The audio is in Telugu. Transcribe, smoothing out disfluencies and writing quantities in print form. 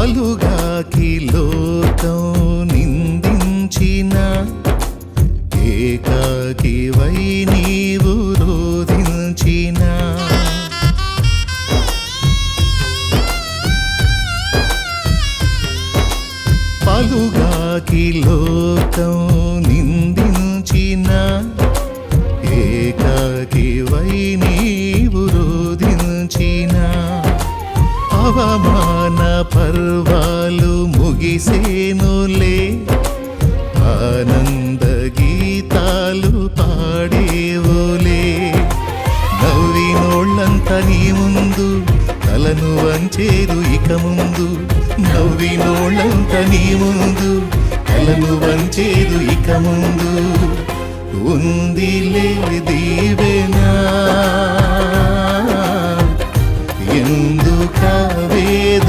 పలుగాకి లోకం నిందించిన ఏకాకివై నీవు రోధించిన పలుగాకి లోకం నిందించిన ఏకాకివై నీవు రోధించిన అవమాన పర్వాలు ముగిసేనులే ఆనంద గీతాలు పాడేవులే నవ్వినోళ్ళంత నీ ముందు తలను వంచేరు ఇక ముందు నవ్వినోళ్ళంత నీ ముందు తలను వంచేరు ఇక ముందు ఉందిలే దీవెనా ఎందుక వేదన